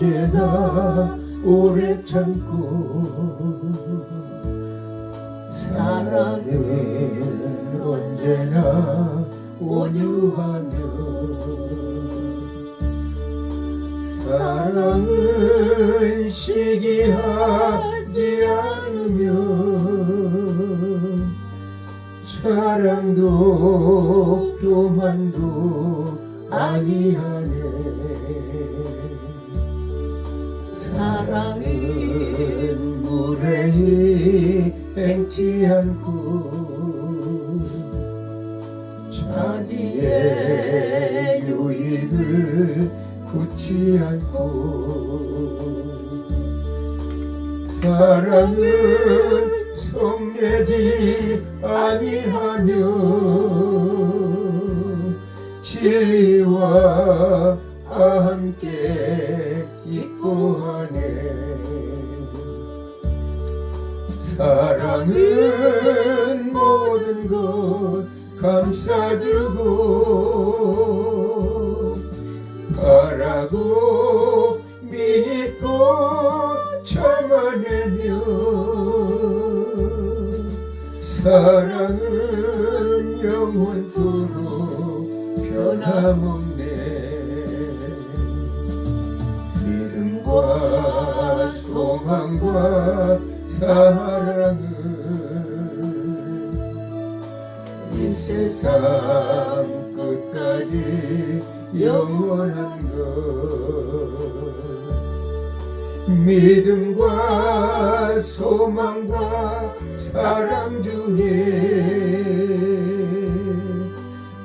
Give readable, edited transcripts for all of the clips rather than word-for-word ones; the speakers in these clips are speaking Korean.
언제나 오래 참고 사랑은 언제나 온유하며 사랑은 시기하지 않으며 사랑도 교만도 아니하네 사랑은 무례히 행치 않고 자기의 유익을 굳지 않고 사랑은 성내지 아니하며 진리와 함께 기뻐하네 사랑은 모든 것 감싸주고 바라고 믿고 참아내며 사랑은 영원토록 변함없네 믿음과 소망과 사랑은 이 세상 끝까지 영원한 것 믿음과 소망과 사랑 중에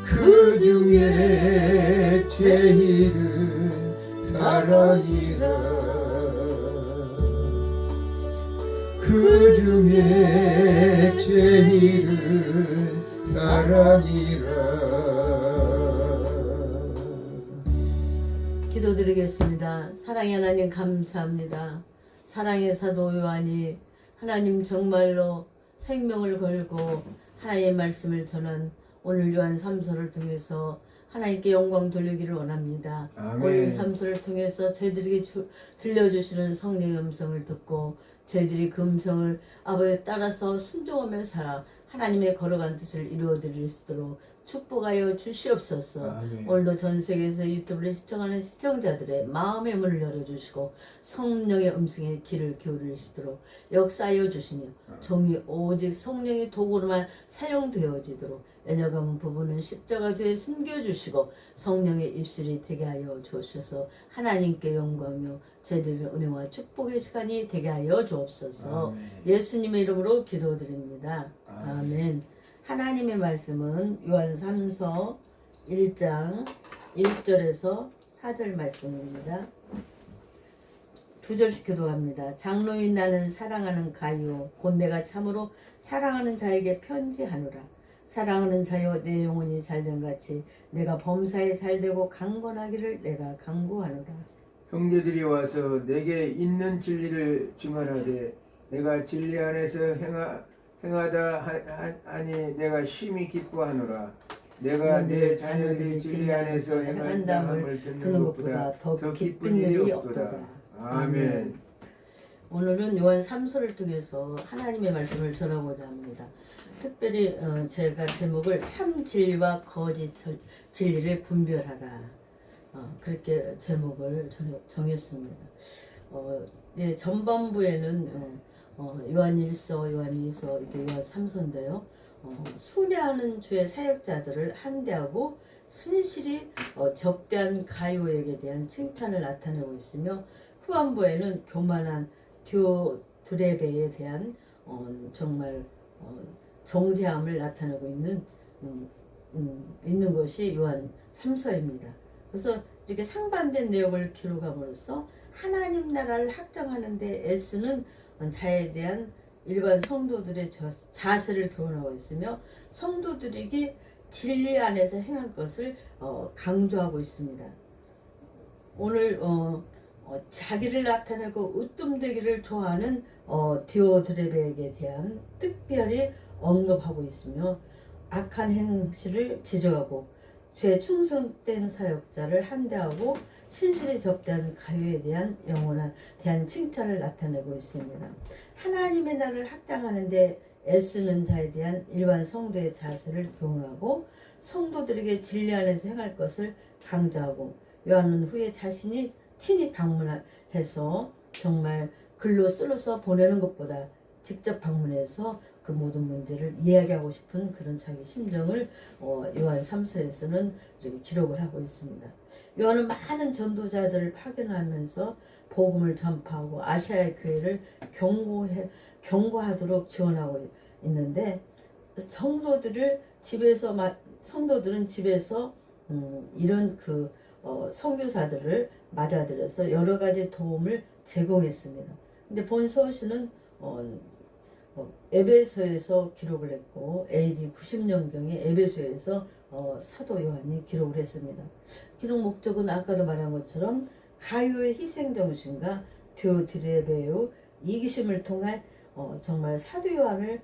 그 중에 제일은 사랑이라 그 중에 제일은 사랑이라 기도드리겠습니다. 사랑의 하나님 감사합니다. 사랑의 사도 요한이 하나님 정말로 생명을 걸고 하나님의 말씀을 전한 오늘 요한 3서를 통해서 하나님께 영광 돌리기를 원합니다. 아멘. 오늘 3서를 통해서 저희들에게 들려주시는 성령의 음성을 듣고 저희들이 그 음성을 아버지에 따라서 순종하며 살아 하나님의 걸어간 뜻을 이루어드릴 수 있도록 축복하여 주시옵소서. 아멘. 오늘도 전 세계에서 유튜브를 시청하는 시청자들의 마음의 문을 열어주시고 성령의 음성에 귀를 기울이시도록 역사하여 주시며 종이 오직 성령의 도구로만 사용되어지도록 애녀가문 부부는 십자가 뒤에 숨겨주시고 성령의 입술이 되게 하여 주옵소서. 하나님께 영광요 저희들의 은혜와 축복의 시간이 되게 하여 주옵소서. 아멘. 예수님의 이름으로 기도드립니다. 아멘. 아멘. 하나님의 말씀은 요한 3서 1장 1절에서 4절 말씀입니다. 2절씩 기도합니다. 장로인 나는 사랑하는 가요 곧 내가 참으로 사랑하는 자에게 편지하노라. 사랑하는 자여 내 영혼이 잘된 같이 내가 범사에 잘되고 강건하기를 내가 강구하노라. 형제들이 와서 내게 있는 진리를 증언하되 내가 진리 안에서 행하다 하니 내가 심히 기뻐하노라. 내가 내 자녀들이 진리 안에서 행한다 함을 듣는 것보다 더 기쁜 일이 없도다. 아멘. 오늘은 요한 3서를 통해서 하나님의 말씀을 전하고자 합니다. 특별히 제가 제목을 참 진리와 거짓 진리를 분별하라. 그렇게 제목을 정했습니다. 예, 전반부에는 요한 1서, 요한 2서, 이게 요한 3서인데요. 순례하는 주의 사역자들을 한대하고 신실히 접대한 가요에게 대한 칭찬을 나타내고 있으며 후반부에는 교만한 디오드레베에 대한 정말 정죄함을 나타내고 있는 것이 요한 3서입니다. 그래서 이렇게 상반된 내용을 기록함으로써 하나님 나라를 확장하는 데 애쓰는 자에 대한 일반 성도들의 자세를 교훈하고 있으며 성도들에게 진리 안에서 행할 것을 강조하고 있습니다. 오늘 자기를 나타내고 으뜸되기를 좋아하는 디오드레베에게 대한 특별히 언급하고 있으며 악한 행실을 지적하고 죄 충성된 사역자를 한대하고 신실히 접대한 가요에 대한 영원한 대한 칭찬을 나타내고 있습니다. 하나님의 나라를 확장하는 데 애쓰는 자에 대한 일반 성도의 자세를 교훈하고 성도들에게 진리 안에서 행할 것을 강조하고 요한은 후에 자신이 친히 방문해서 정말 글로 써서 보내는 것보다 직접 방문해서 그 모든 문제를 이야기하고 싶은 그런 자기 심정을 요한 3서에서는 이렇게 기록을 하고 있습니다. 요한은 많은 전도자들을 파견하면서 복음을 전파하고 아시아의 교회를 경고하도록 지원하고 있는데 성도들은 집에서 이런 선교사들을 맞아들여서 여러 가지 도움을 제공했습니다. 근데 본 서신은 에베소에서 기록을 했고 AD 90년경에 에베소에서 사도 요한이 기록을 했습니다. 기록 목적은 아까도 말한 것처럼 가요의 희생정신과 디오드레베의 이기심을 통해 정말 사도 요한을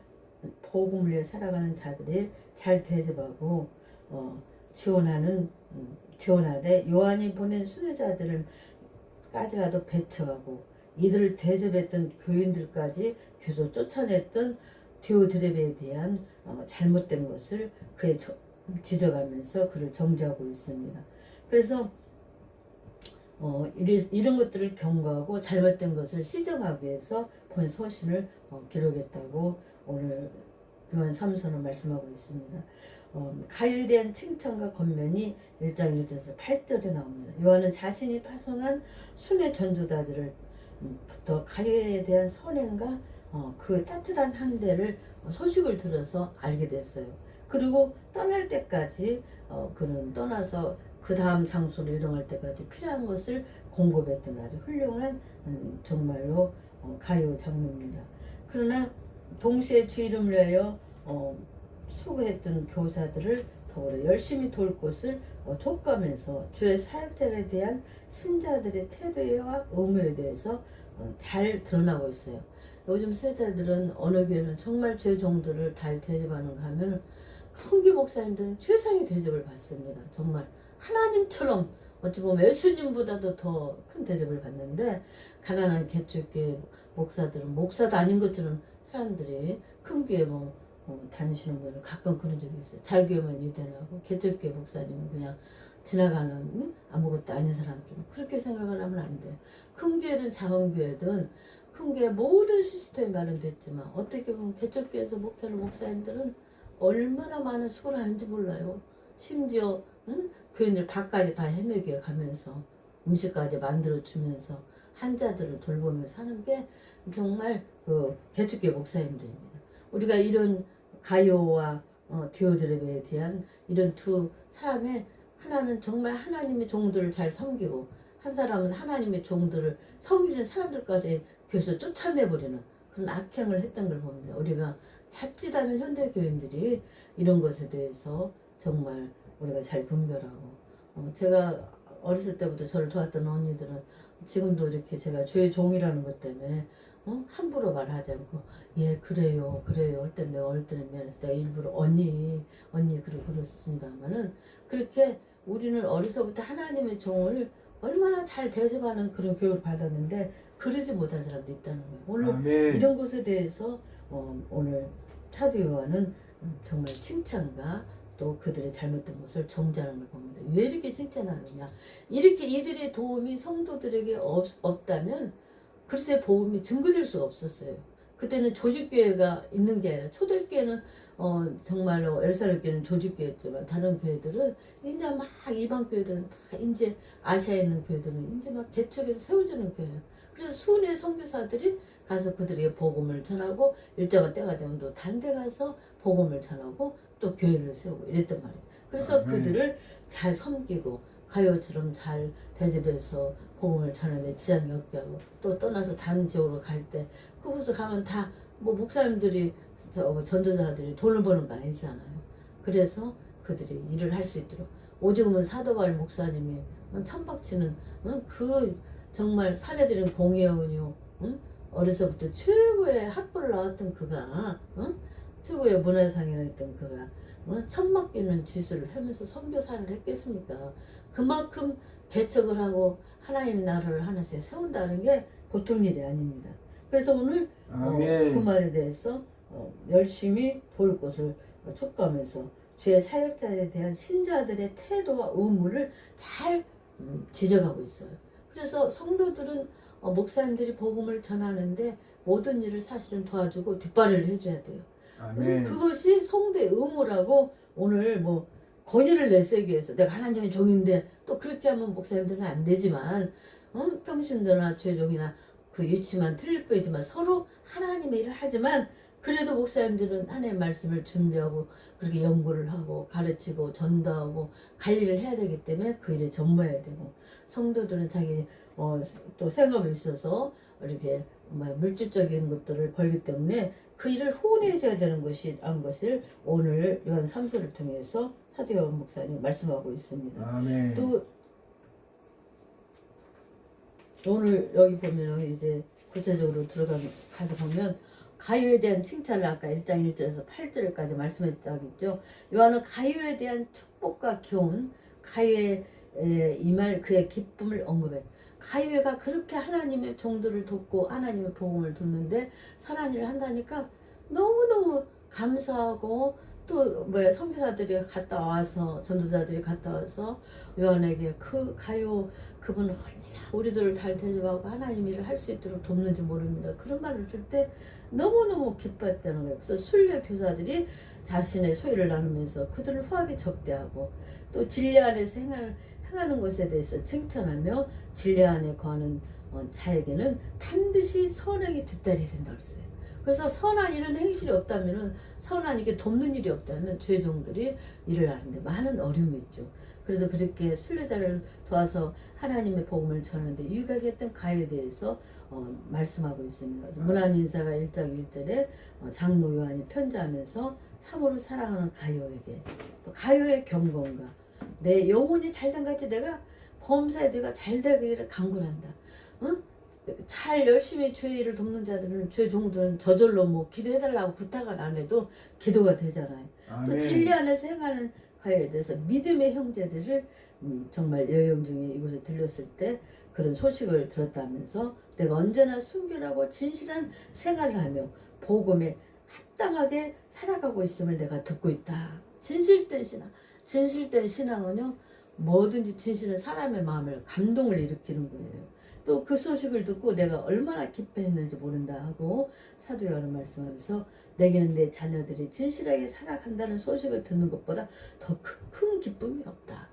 복음을 위해 살아가는 자들이 잘 대접하고 지원하되 요한이 보낸 순회자들을까지라도 배척하고 이들을 대접했던 교인들까지 계속 쫓아냈던 디오드레베에 대한 잘못된 것을 그에 지적하면서 그를 정죄하고 있습니다. 그래서 이런 것들을 경고하고 잘못된 것을 시정하기 위해서 본 서신을 기록했다고 오늘 요한 3서는 말씀하고 있습니다. 가요에 대한 칭찬과 권면이 1장 1절에서 8절에 나옵니다. 요한은 자신이 파송한 순회 전도자들을 부터 가요에 대한 선행과 그 따뜻한 한대를 소식을 들어서 알게 됐어요. 그리고 떠날 때까지 그는 떠나서 그 다음 장소로 이동할 때까지 필요한 것을 공급했던 아주 훌륭한 정말로 가요 장로입니다. 그러나 동시에 주 이름을 위하여 수고했던 교사들을 더불어 열심히 도울 것을 촉구하면서 주의 사역자에 대한 신자들의 태도와 의무에 대해서 잘 드러나고 있어요. 요즘 세대들은 어느 교회는 정말 주의 종들을 잘 대접하는가 하면 큰 교회 목사님들은 최상의 대접을 받습니다. 정말 하나님처럼 어찌 보면 예수님보다도 더 큰 대접을 받는데 가난한 개척교회 목사들은 목사도 아닌 것처럼 사람들이 큰 교회 다니시는 분은 가끔 그런 적이 있어요. 자기 교회만 유대하고 개척교회 목사님은 그냥 지나가는 아무것도 아닌 사람들은 그렇게 생각을 하면 안 돼요. 큰 교회든 작은 교회든 큰 교회 모든 시스템이 마련됐지만 어떻게 보면 개척교회에서 목회하는 목사님들은 얼마나 많은 수고를 하는지 몰라요. 심지어 교인들 밥까지 다 헤매게 가면서 음식까지 만들어주면서 환자들을 돌보면서 사는 게 정말 개척교회 목사님들입니다. 우리가 이런 가요와 디오드레베에 대한 이런 두 사람의 하나는 정말 하나님의 종들을 잘 섬기고 한 사람은 하나님의 종들을 섬기는 사람들까지 교회에서 쫓아내버리는 그런 악행을 했던 걸 봅니다. 우리가 자칫하면 현대교인들이 이런 것에 대해서 정말 우리가 잘 분별하고 제가 어렸을 때부터 저를 도왔던 언니들은 지금도 이렇게 제가 주의 종이라는 것 때문에 함부로 말하지 않고 예 그래요 할 때 내가 어릴 때는 미안해서 내가 일부러 언니 그랬습니다만은 그렇게 우리는 어려서부터 하나님의 종을 얼마나 잘 대접하는 그런 교육을 받았는데 그러지 못한 사람도 있다는 거예요. 오늘 아멘. 이런 것에 대해서 오늘 사도 요한은 정말 칭찬과 또 그들의 잘못된 것을 정죄하는 걸 봅니다. 왜 이렇게 칭찬하느냐? 이렇게 이들의 도움이 성도들에게 없다면 글쎄 복음이 증거될 수가 없었어요. 그때는 조직교회가 있는 게 아니라 초대교회는 정말로 예루살렘 교회는 조직교회였지만 다른 교회들은 이제 막 이방 교회들은 다 이제 아시아에 있는 교회들은 이제 막 개척해서 세워지는 교회예요. 그래서 수은의 선교사들이 가서 그들에게 복음을 전하고 일정한 때가 되면 또 다른 데 가서 복음을 전하고 또 교회를 세우고 이랬단 말이에요. 그래서 그들을 잘 섬기고 가요처럼 잘 대접해서 복음을 전하는데 지장이 없게 하고 또 떠나서 다른 지역으로 갈 때 그곳에 가면 다 목사님들이 전도자들이 돈을 버는 거 아니잖아요. 그래서 그들이 일을 할 수 있도록 오죽하면 사도 바울 목사님이 천박치는 그 정말 사내들은 공예원이요 어려서부터 최고의 학부를 나왔던 그가 최고의 문화상이라 했던 그가 천막기는 지수를 하면서 선교사를 했겠습니까? 그만큼 개척을 하고 하나님 나라를 하나씩 세운다는 게 보통 일이 아닙니다. 그래서 오늘 그 말에 대해서 열심히 도울 것을 촉구하면서 주의 사역자에 대한 신자들의 태도와 의무를 잘 지적하고 있어요. 그래서 성도들은 목사님들이 복음을 전하는데 모든 일을 사실은 도와주고 뒷발을 해줘야 돼요. 아멘. 그것이 성도의 의무라고 오늘 뭐 권위를 내세우기 위해서 내가 하나님의 종인데 또 그렇게 하면 목사님들은 안 되지만 평신도나 죄종이나 그 유치만 틀릴 뿐이지만 서로 하나님의 일을 하지만 그래도 목사님들은 하나님의 말씀을 준비하고 그렇게 연구를 하고 가르치고 전도하고 관리를 해야 되기 때문에 그 일에 전무해야 되고 성도들은 자기 또 생업에 있어서 이렇게 물질적인 것들을 벌기 때문에 그 일을 후원해 줘야 되는 것을 오늘 요한 3서를 통해서 사도 요한 목사님 말씀하고 있습니다. 아멘. 또 오늘 여기 보면은 이제 구체적으로 가서 보면 가요에 대한 칭찬을 아까 1장 1절에서 8절까지 말씀했다겠죠. 요한은 가요에 대한 축복과 교훈, 가요에 임할 그의 기쁨을 언급해. 가요가 그렇게 하나님의 종들을 돕고 하나님의 복음을 듣는데 선한 일을 한다니까 너무너무 감사하고 또 선교사들이 갔다 와서 전도자들이 갔다 와서 요한에게 그 가요 그분은 얼마나 우리들을 잘 대접하고 하나님 일을 할 수 있도록 돕는지 모릅니다. 그런 말을 들 때 너무너무 기뻐했다는 거예요. 그래서 순례 교사들이 자신의 소유를 나누면서 그들을 후하게 접대하고 또 진리 안에서 행하는 것에 대해서 칭찬하며 진리 안에 거하는 자에게는 반드시 선행이 뒤따라야 된다고 그랬어요. 그래서 선한 일은 행실이 없다면 선한 이게 돕는 일이 없다면 죄종들이 일을 하는데 많은 어려움이 있죠. 그래서 그렇게 순례자를 도와서 하나님의 복음을 전하는데 유익하게 했던 가요에 대해서 말씀하고 있습니다. 문안인사가 1장 1절에 장로 요한이 편지하면서 참으로 사랑하는 가요에게 또 가요의 경건과 내 영혼이 잘된 같이 내가 범사에 내가 잘되기를 간구한다. 응? 잘 열심히 주의 일을 돕는 자들은 주의 종들은 저절로 뭐 기도해달라고 부탁을 안 해도 기도가 되잖아요. 아멘. 또 진리 안에서 행하는 가요에 대해서 믿음의 형제들을 정말 여행 중에 이곳에 들렸을 때 그런 소식을 들었다면서 내가 언제나 순결하고 진실한 생활을 하며 복음에 합당하게 살아가고 있음을 내가 듣고 있다. 진실된 신앙. 진실된 신앙은요 뭐든지 진실은 사람의 마음을 감동을 일으키는 거예요. 또 그 소식을 듣고 내가 얼마나 기뻐했는지 모른다 하고 사도 요한은 말씀하면서 내게는 내 자녀들이 진실하게 살아간다는 소식을 듣는 것보다 더 큰 기쁨이 없다.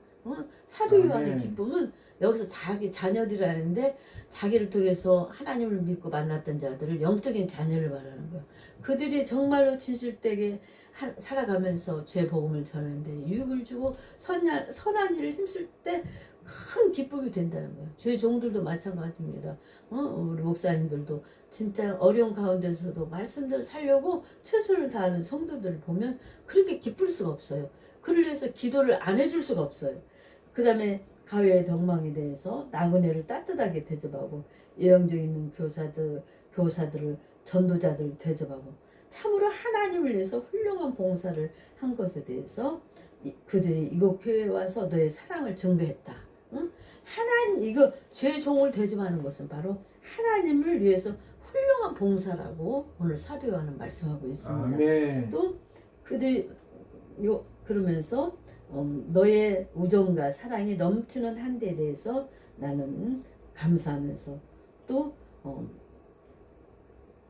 사도 요한의 기쁨은 여기서 자기 자녀들이라는데 자기를 통해서 하나님을 믿고 만났던 자들을 영적인 자녀를 말하는 거예요. 그들이 정말로 진실되게 살아가면서 죄 복음을 전하는데 유익을 주고 선한 일을 힘쓸 때 큰 기쁨이 된다는 거예요. 저희 종들도 마찬가지입니다. 우리 목사님들도 진짜 어려운 가운데서도 말씀대로 살려고 최선을 다하는 성도들을 보면 그렇게 기쁠 수가 없어요. 그를 위해서 기도를 안 해줄 수가 없어요. 그 다음에 가외의 덕망에 대해서 나그네를 따뜻하게 대접하고 예언 중에 있는 교사들을 전도자들을 대접하고 참으로 하나님을 위해서 훌륭한 봉사를 한 것에 대해서 그들이 이곳 교회에 와서 너의 사랑을 증거했다. 응? 하나님 이거 죄 종을 대접하는 것은 바로 하나님을 위해서 훌륭한 봉사라고 오늘 사도 요한은 말씀하고 있습니다. 아멘. 또 그들이 그러면서 너의 우정과 사랑이 넘치는 한대에 대해서 나는 감사하면서 또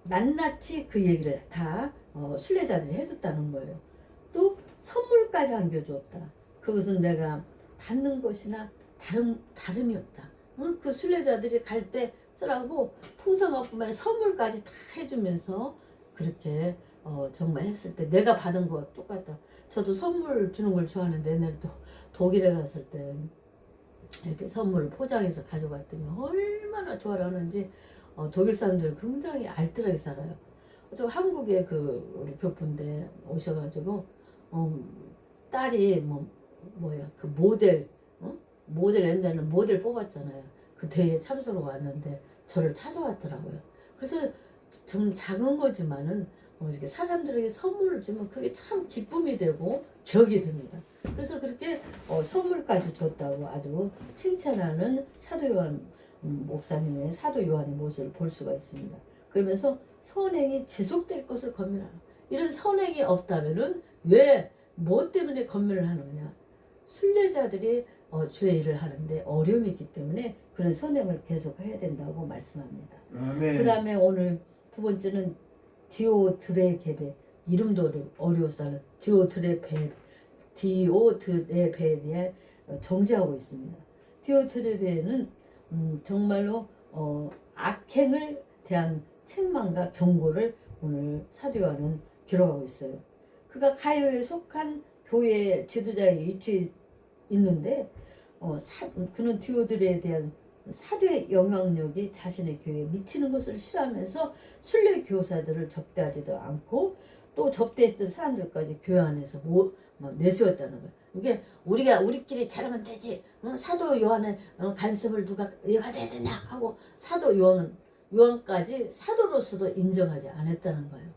낱낱이 그 얘기를 다 순례자들이 해줬다는 거예요. 또 선물까지 안겨주었다. 그것은 내가 받는 것이나 다름이 없다. 그 순례자들이 갈 때 쓰라고 풍성한 뿐만 선물까지 다 해주면서 그렇게 정말 했을 때 내가 받은 거와 똑같다. 저도 선물 주는 걸 좋아하는데 옛날에 또 독일에 갔을 때 이렇게 선물을 포장해서 가져갔더니 얼마나 좋아하는지 독일 사람들은 굉장히 알뜰하게 살아요. 저 한국에 그 우리 교포인데 오셔가지고 딸이 그 모델 옛날에는 모델 뽑았잖아요. 그 대회에 참석을 왔는데 저를 찾아왔더라고요. 그래서 좀 작은 거지만은 이렇게 사람들에게 선물을 주면 그게 참 기쁨이 되고 기억이 됩니다. 그래서 그렇게 선물까지 줬다고 아주 칭찬하는 사도 요한 목사님의 사도 요한의 모습을 볼 수가 있습니다. 그러면서 선행이 지속될 것을 권면하는, 이런 선행이 없다면은 왜 뭐 때문에 권면을 하느냐? 순례자들이 죄를 하는데 어려움이 있기 때문에 그런 선행을 계속 해야 된다고 말씀합니다. 그 다음에 오늘 두 번째는 디오드레베, 이름도 어려워서 하는 디오드레베에 대해 정죄하고 있습니다. 디오드레베는 정말로 악행을 대한 책망과 경고를 오늘 사도 요한은 기록하고 있어요. 그가 가요에 속한 교회 지도자에 위치해 있는데 그는 디오드레에 대한 사도의 영향력이 자신의 교회에 미치는 것을 싫어하면서 순례 교사들을 접대하지도 않고 또 접대했던 사람들까지 교회 안에서 내세웠다는 거예요. 이게 우리끼리 잘하면 되지. 사도 요한의 간섭을 누가 받아야 되냐 하고 사도 요한까지 사도로서도 인정하지 않았다는 거예요.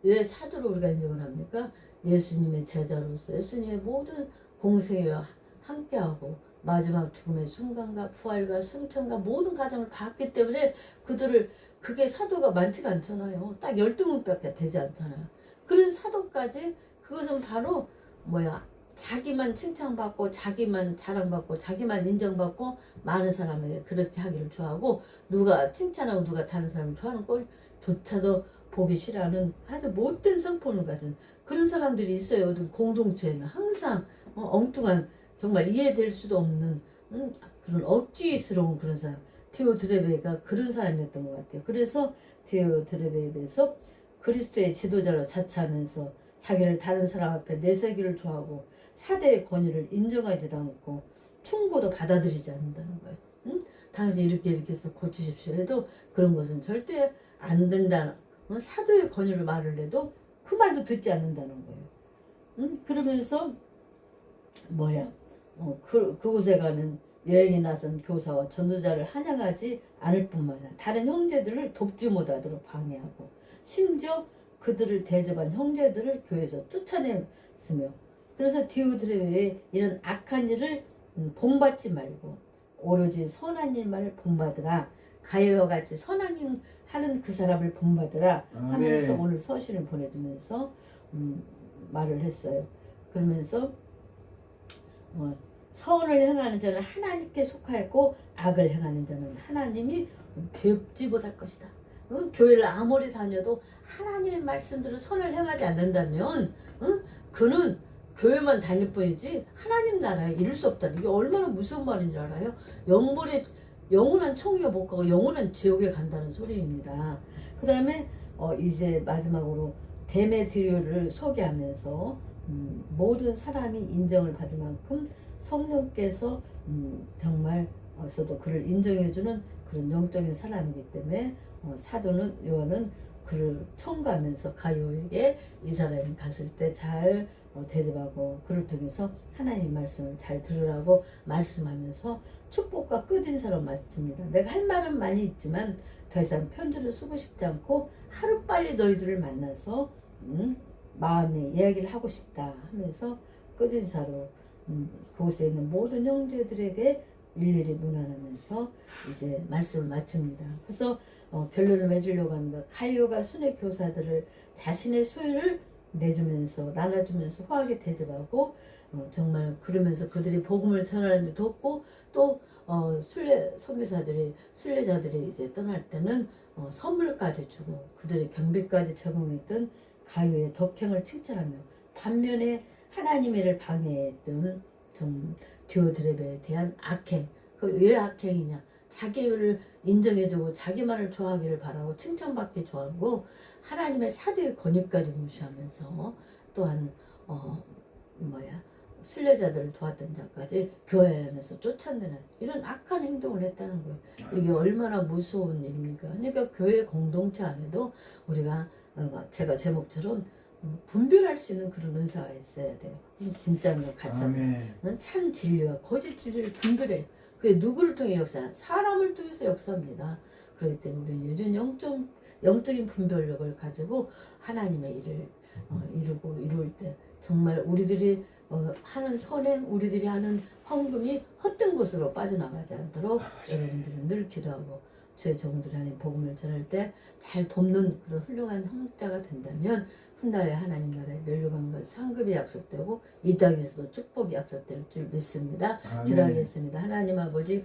왜 사도로 우리가 인정을 합니까? 예수님의 제자로서 예수님의 모든 공생애와 함께하고 마지막 죽음의 순간과 부활과 승천과 모든 과정을 봤기 때문에 그게 사도가 많지가 않잖아요. 딱 12명밖에 되지 않잖아요. 그런 사도까지 그것은 바로 자기만 칭찬받고 자기만 자랑받고 자기만 인정받고 많은 사람에게 그렇게 하기를 좋아하고 누가 칭찬하고 누가 다른 사람을 좋아하는 꼴조차도 보기 싫어하는 아주 못된 성품을 가진 그런 사람들이 있어요. 어떤 공동체에는 항상 엉뚱한 정말 이해될 수도 없는 그런 억지스러운 그런 사람. 디오드레베가 그런 사람이었던 것 같아요. 그래서 디오드레베에 대해서 그리스도의 지도자로 자처하면서 자기를 다른 사람 앞에 내세기를 좋아하고 사대의 권위를 인정하지도 않고 충고도 받아들이지 않는다는 거예요. 당신 이렇게 해서 고치십시오 해도 그런 것은 절대 안 된다. 사도의 권위를 말을 해도 그 말도 듣지 않는다는 거예요. 그러면서 그곳에 가면 여행에 나선 교사와 전도자를 환영하지 않을 뿐만 아니라 다른 형제들을 돕지 못하도록 방해하고 심지어 그들을 대접한 형제들을 교회에서 쫓아냈으며, 그래서 디오드레베의 이런 악한 일을 본받지 말고 오로지 선한 일만을 본받으라. 가요와 같이 선한 일 하는 그 사람을 본받으라 하면서 오늘 서신을 보내주면서 말을 했어요. 그러면서 선을 행하는 자는 하나님께 속하였고 악을 행하는 자는 하나님이 배웁지 못할 것이다. 교회를 아무리 다녀도 하나님의 말씀대로 선을 행하지 않는다면 그는 교회만 다닐 뿐이지 하나님 나라에 이룰 수 없다는, 이게 얼마나 무서운 말인 줄 알아요? 영원한 천국에 못 가고 영원한 지옥에 간다는 소리입니다. 그 다음에 이제 마지막으로 데메드리오를 소개하면서 모든 사람이 인정을 받을 만큼 성령께서 정말 어서도 그를 인정해주는 그런 영적인 사람이기 때문에 사도는 요한은 그를 청구하면서 가요에게 이 사람이 갔을 때 잘 대접하고 그를 통해서 하나님 말씀을 잘 들으라고 말씀하면서 축복과 끝인사로 마칩니다. 내가 할 말은 많이 있지만 더 이상 편지를 쓰고 싶지 않고 하루빨리 너희들을 만나서 마음의 이야기를 하고 싶다 하면서 끝인사로 그곳에 있는 모든 형제들에게 일일이 문안하면서 이제 말씀을 마칩니다. 그래서 결론을 맺으려고 합니다. 가이오가 순회 교사들을 자신의 소유를 내주면서 나눠주면서 후하게 대접하고 정말 그러면서 그들이 복음을 전하는 데 돕고 또 순례자들이 이제 떠날 때는 선물까지 주고 그들의 경비까지 제공했던 가이오의 덕행을 칭찬하며, 반면에 하나님의 일을 방해했던 디오드레베에 대한 악행, 그 왜 악행이냐? 자기를 인정해주고 자기만을 좋아하기를 바라고 칭찬받기 좋아하고 하나님의 사도의 권위까지 무시하면서 또한 순례자들을 도왔던 자까지 교회 안에서 쫓아내는 이런 악한 행동을 했다는 거예요. 이게 얼마나 무서운 일입니까? 그러니까 교회 공동체 안에도 우리가 제가 제목처럼 분별할 수 있는 그런 은사가 있어야 돼요. 진짜인가 가짜인가, 참 진리와 거짓 진리를 분별해요. 그게 누구를 통해 역사? 사람을 통해서 역사합니다. 그렇기 때문에 우리는 요즘 영적인 분별력을 가지고 하나님의 일을 이룰 때 정말 우리들이 하는 선행, 우리들이 하는 헌금이 헛된 곳으로 빠져나가지 않도록 여러분들은 늘 기도하고 주의 종들 안에 복음을 전할 때 잘 돕는 그런 훌륭한 형제가 된다면 훗날에 하나님 나라의 멸류관과 상급이 약속되고 이 땅에서도 축복이 약속될 줄 믿습니다. 아멘. 기도하겠습니다. 하나님 아버지